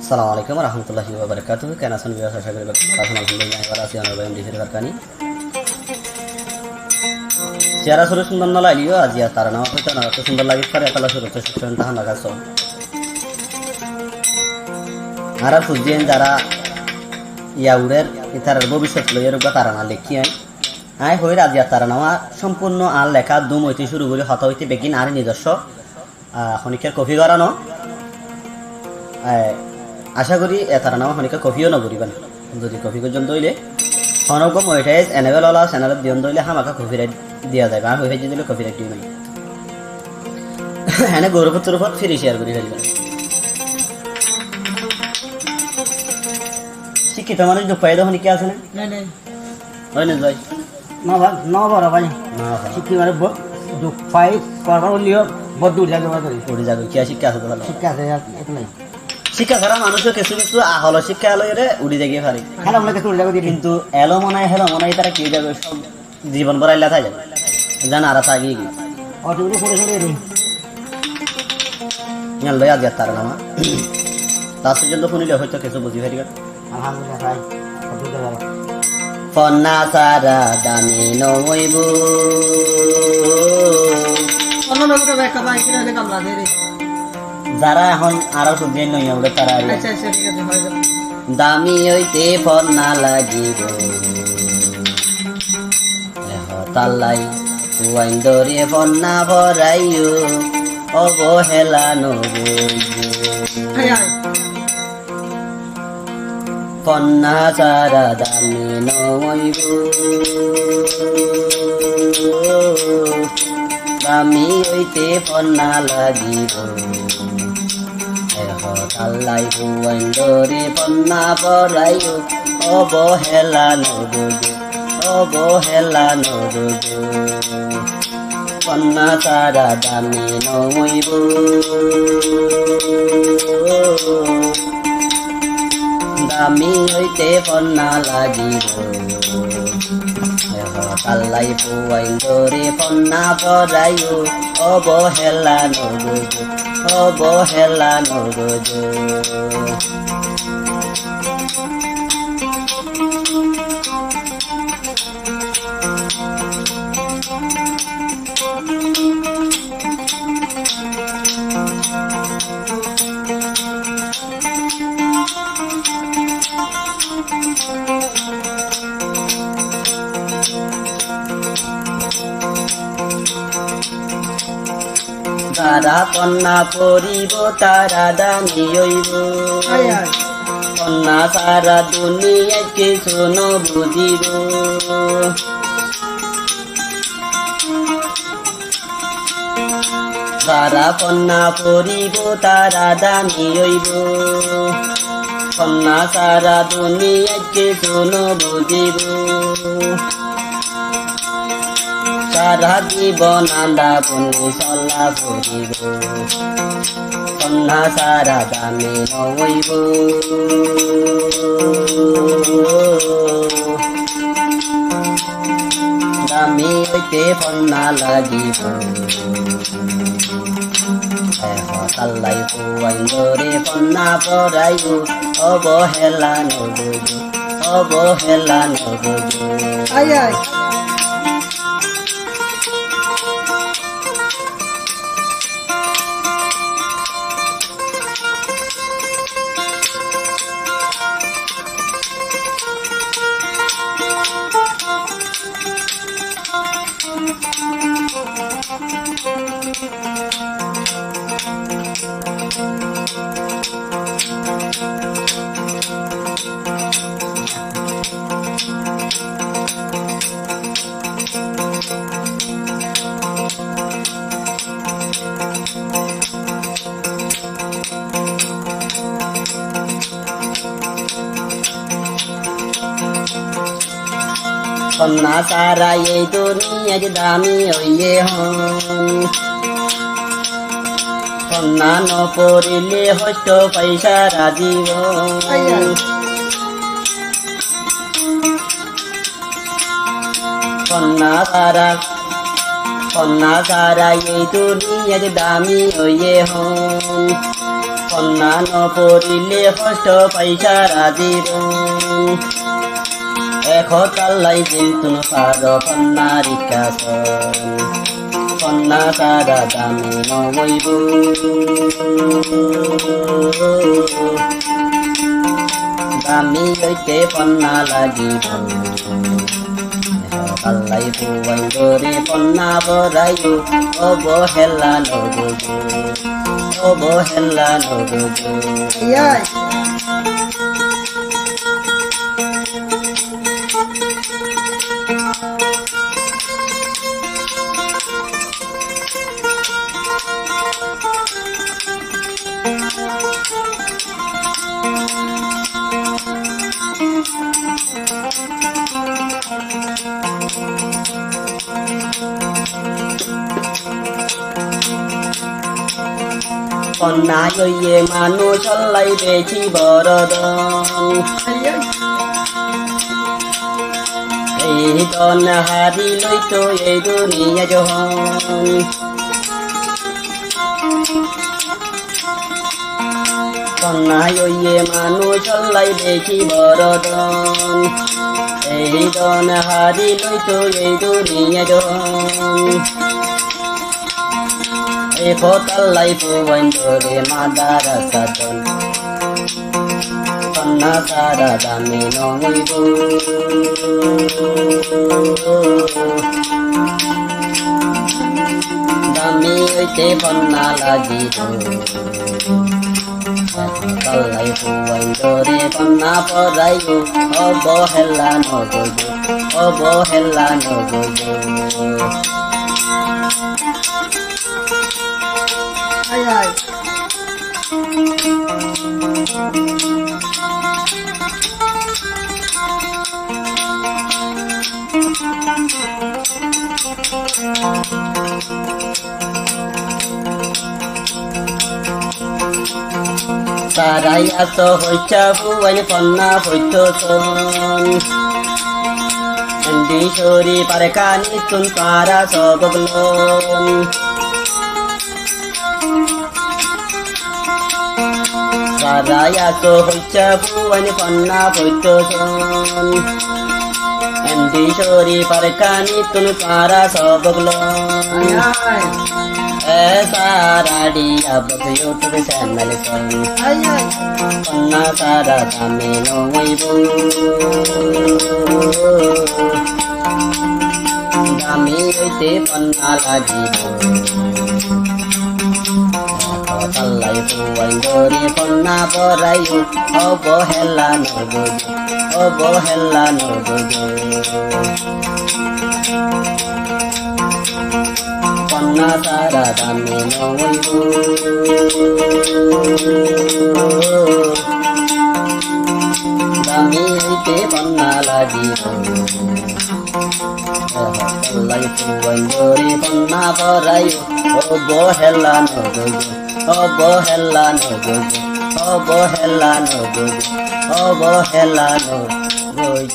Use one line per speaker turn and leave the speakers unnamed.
আসসালামু আলাইকুম ওয়া রাহমাতুল্লাহি ওয়া বারাকাতুহু। কেন আছেন বিয়াস? আশা করি আলহামদুলিল্লাহ ভালো আছি। আমার ভাই ডিফের কারখানি চেহারা শুরু সুন্দর না লাগিও আজি আর তারা নামা হইতো না এত সুন্দর লাগি পারে এতলা শুরু হচ্ছে সুতরাং তাহা লাগাছ আর ফুজিয়েন যারা ইয়াউরের ইতার ভবিষ্যৎ লইয়ের বা তারা না লেখিয়ে আয় হই রাজি আর তারা নামা সম্পূর্ণ আর লেখা দুম হইতে শুরু করে হত হইতে বেগিন আর নিজস্ব খনিকের কফি করানো আশা করি তারা নামা খনিকের কফিও নকরিবেন যদি কফি পর্যন্ত হইলে হনক মইটাইজ এনেবেল ওলা চ্যানেলত দিয়ন দইলে হামাকা কপিরাইট দিয়া যায় আর হয়ে দিলে কপিরাইট দিই নাই এনে গৌরবপুত্র উপর ফ্রি শেয়ার করি ফেলবেন। শিক্ষিত মানুষ দুপাই দখন কি আছে না হয় না যাই
না বড় ভাই শিক্ষিত মানে দুপাই করবার হলেও বদ্ধ উঠে যাবে
উঠে যাবে কি শিক্ষা আছে তো ভালো
শিক্ষা আছে নাই
শিক্ষা ছাড়া মানুষের কিছু কিছু হলো শিক্ষা এলো উড়ে যাগিয়ে পারে
খেলা মনে কিছু উঠে যাবে
কিন্তু এলো মনে হয় হেলো মনে হয় তারা কি যাবে সব জীবন ভরাইলা থাকে জানা আর আগিয়ে গিয়ে
অটোগুলো পড়ে চলে রে
লই আজ তার নামা তার পর্যন্ত শুনিলে হয়তো কিছু বুঝি পারি
আলহামদুলিল্লাহ ভাই
ফন্না সারা দামিনোয়বা যারা এখন আরো সবজি নই আমরা তারা দামি হইতে ফন্না লাগিব তাল্লাই ওয়াইন্দরে ফন্না ভরাইও অবহেলা নবইও ফন্না সারা দামিনোয়বা দামি হইতে ফন্না লাগিব তাল্লাই হুয়াইন্দরে ফন্না ভরাইও অবহেলা নবইও অবহেলা নবইও ফন্না সারা দামিনোয়বা দামি হইতে ফন্না লাগিব তাল্লাই হুয়াইন্দরে ফন্না ভরাইও অবহেলা নবইও অবহেলা নবইও তারা কন্যা পরিব তারা দামি হইব কন্যা সারা দুনিয়া কিছু ন বুঝিব তারা কন্যা পরিব তারা দামি হইব কন্যা সারা দুনিয়া কিছু ন বুঝিব সারা জীবন আন্দা পুণ্যি চলা ফুরিব কন্যা সারা দামিনোয়বা দামি হইতে ফন্না লাগিব তাল্লাই হুয়াইন্দরে ফন্না ভরাইও অবহেলা নবইও অবহেলা নবইও কন্যা সারা এই দুনিয়ার দামি হইয়ে হন কন্যা ন পড়িলে হয়তো পয়সা রাজীব কন্যা সারা এই দুনিয়ার দামি হইয়ে হন কন্যা ন পড়িলে কষ্ট পাইছা রাজীবন তাল্লাই কিন্তু পার কন্যারি কাসন কন্যা সারা দামি নমইব দামি হইতে কন্যা লাগিব তাল্লাই পুয়াই ধরে কন্যা বরাইও অবহেলা নবুজ অবহেলা নবুজ কন্যা ইয়ে মানুষ চল্লাই বেছি বরদন এই দন হারি লইতো এই দুনিয়া জহন কন্যা ইয়ে মানুষ চল্লাই বেছি বরদন এই দন হারি লইতো এই দুনিয়া জহন তাল্লাই পুয়াই ধরে মাদারা সাধন কন্যা সারা দামি নমইব দামি হইতে কন্যা লাগিব তাল্লাই পুয়াই ধরে কন্যা পরাইব অবহেলা নগজ অবহেলা নগজ সারাই আস হইছা পুয়াই কন্যা হইত শরী পারে কানি তুন তারা সবগলন সারাই আস হইছা পুয়াই কন্যা হইত শরী পারে কানি তুন তারা সবগলন সারাডি আবক ইউটিউব চ্যানেল কন্যা সারা দামি নমইব দামি হইতে কন্যা লাগিব তাল্লাই পুয়াই ধরে কন্যা বরাইও অবহেলা নবুজ অবহেলা নবুজ কন্যা সারা দামি নমইব দামি হইতে কন্যা লাগিব তাল্লাই পুয়াই ধরে কন্যা বরাইও অবহেলা নবুজ অবহেলা নবুজ অবহেলা নবুজ অবহেলা নবুজ